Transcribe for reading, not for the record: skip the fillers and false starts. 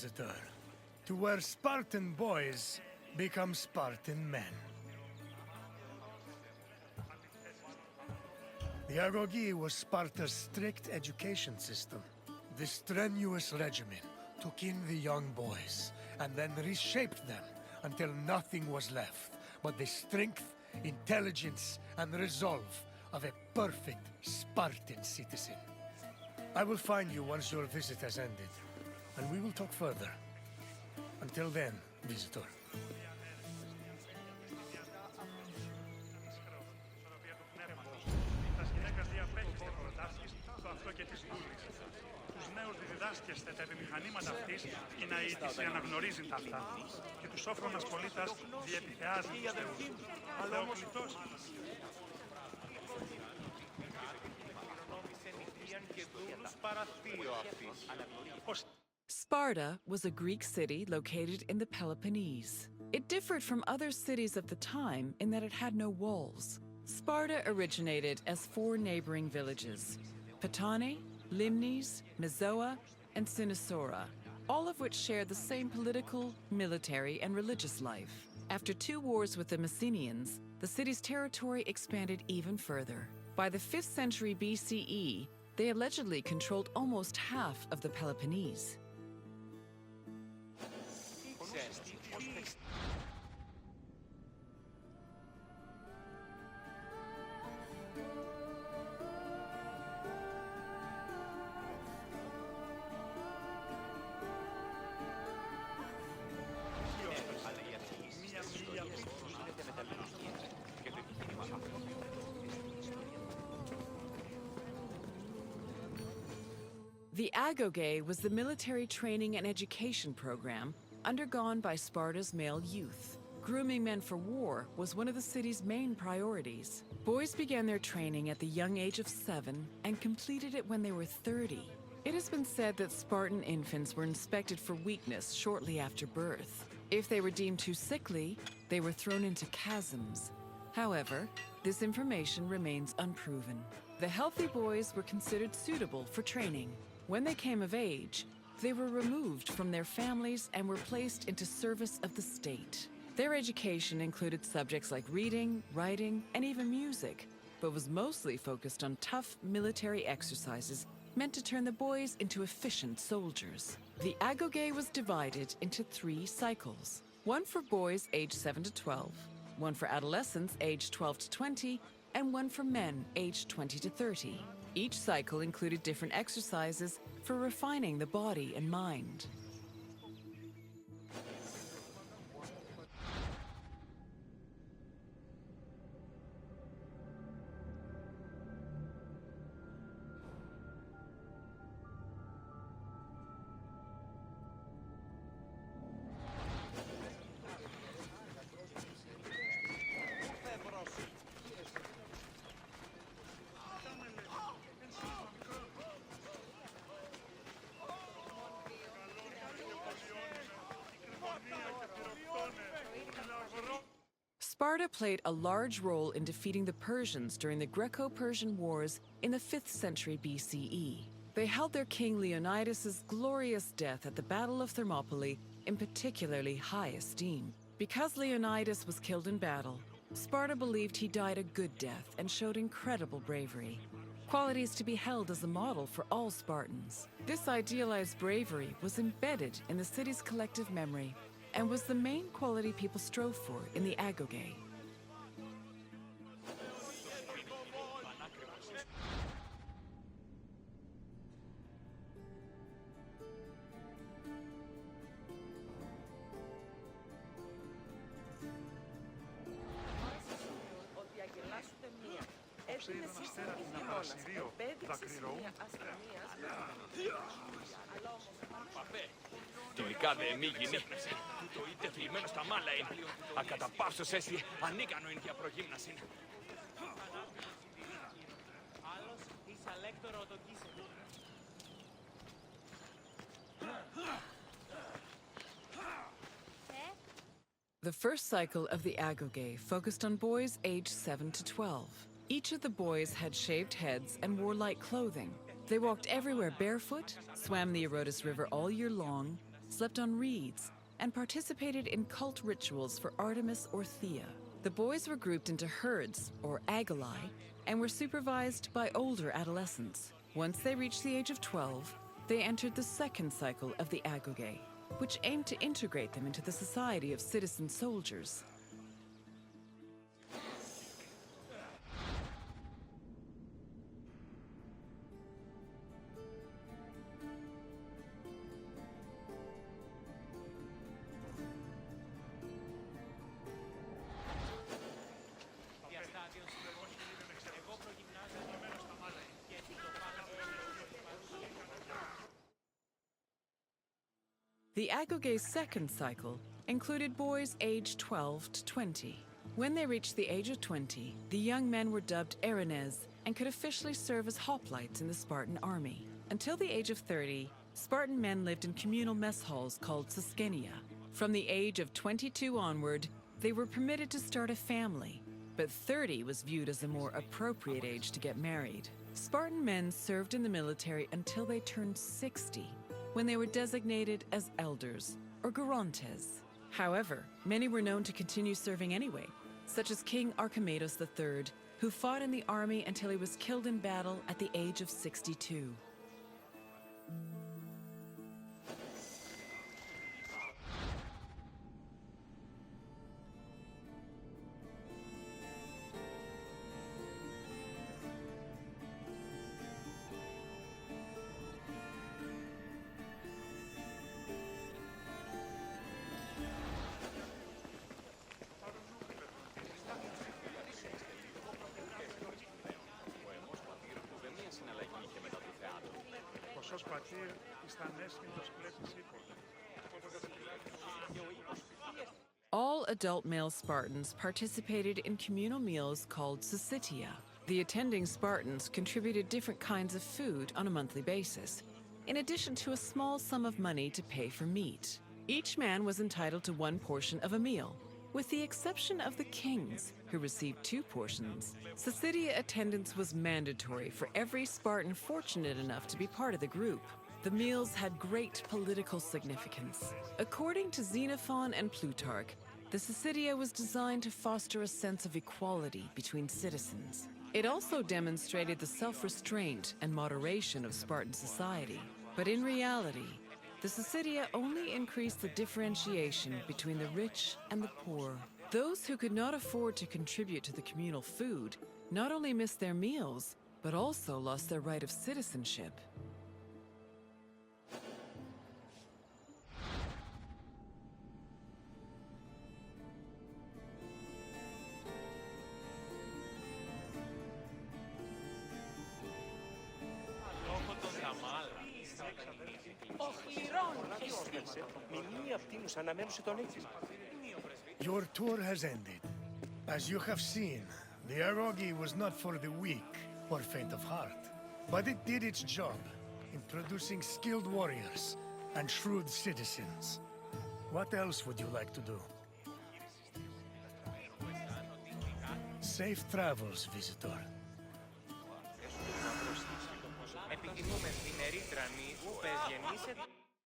visitor, to where Spartan boys become Spartan men. The agoge was Sparta's strict education system. The strenuous regimen took in the young boys and then reshaped them until nothing was left but the strength, intelligence, and resolve of a perfect Spartan citizen. I will find you once your visit has ended, and we will talk further. Until then, visitor. Τους νέους διδάσκεστε τα επιμηχανήματα αυτής, η ναήτηση αναγνωρίζει τα αυτά και τους όφρονας πολίτας διεπιθεάζει τους θεούς. Ο Θεοκλητός... Sparta was a Greek city located in the Peloponnese. It differed from other cities of the time in that it had no walls. Sparta originated as 4 neighboring villages: Patane, Limnes, Mizoa, and Cynosura, all of which shared the same political, military, and religious life. After 2 wars with the Messenians, the city's territory expanded even further. By the 5th century BCE, they allegedly controlled almost half of the Peloponnese. The agoge was the military training and education program undergone by Sparta's male youth. Grooming men for war was one of the city's main priorities. Boys began their training at the young age of 7 and completed it when they were 30. It has been said that Spartan infants were inspected for weakness shortly after birth. If they were deemed too sickly, they were thrown into chasms. However, this information remains unproven. The healthy boys were considered suitable for training. When they came of age, they were removed from their families and were placed into service of the state. Their education included subjects like reading, writing, and even music, but was mostly focused on tough military exercises meant to turn the boys into efficient soldiers. The agoge was divided into 3 cycles: one for boys aged 7 to 12, one for adolescents aged 12 to 20, and one for men aged 20 to 30. Each cycle included different exercises for refining the body and mind. Sparta played a large role in defeating the Persians during the Greco-Persian Wars in the 5th century BCE. They held their king Leonidas' glorious death at the Battle of Thermopylae in particularly high esteem. Because Leonidas was killed in battle, Sparta believed he died a good death and showed incredible bravery, qualities to be held as a model for all Spartans. This idealized bravery was embedded in the city's collective memory and was the main quality people strove for in the agoge. Είδε ένα αστέρα την Απρασιρίο, δακρυρωούν. Τελικά δε μη γίνει. Τούτο είτε θλιμμένο στα μάλα είναι. Ακαταπαύσος έσυ ανίκανο είναι για προγύμναση. Άλλος εις αλέκτορο οδοκίσε. The first cycle of the agoge focused on boys aged 7 to 12. Each of the boys had shaved heads and wore light clothing. They walked everywhere barefoot, swam the Eurotas River all year long, slept on reeds, and participated in cult rituals for Artemis or Thea. The boys were grouped into herds, or agoge, and were supervised by older adolescents. Once they reached the age of 12, they entered the second cycle of the agoge, which aimed to integrate them into the society of citizen soldiers. Εγώ προγυμνάζω και το The agoge's second cycle included boys aged 12 to 20. When they reached the age of 20, the young men were dubbed Erines and could officially serve as hoplites in the Spartan army. Until the age of 30, Spartan men lived in communal mess halls called Sasgenia. From the age of 22 onward, they were permitted to start a family, but 30 was viewed as a more appropriate age to get married. Spartan men served in the military until they turned 60, when they were designated as elders, or gerontes. However, many were known to continue serving anyway, such as King Archimedes III, who fought in the army until he was killed in battle at the age of 62. Ποσός πατήρ ήταν έσχυντος πλέτης ύπο. All adult male Spartans participated in communal meals called citizenship. The attending Spartans contributed different kinds of food on a monthly basis, in addition to a small sum of money to pay for meat. Each man was entitled to one portion of a meal, with the exception of the kings, who received 2 portions. Citizenship attendance was mandatory for every Spartan fortunate enough to be part of the group. The meals had great political significance. According to Xenophon and Plutarch, the citizenship was designed to foster a sense of equality between citizens. It also demonstrated the self-restraint and moderation of Spartan society. But in reality, the citizenship only increased the differentiation between the rich and the poor. Those who could not afford to contribute to the communal food not only missed their meals, but also lost their right of citizenship. Your tour has ended. As you have seen, the agoge was not for the weak or faint of heart, but it did its job in producing skilled warriors and shrewd citizens. What else would you like to do? Safe travels, visitor. Επιθυμούμε την ερήτρανη που πες γεννήσετε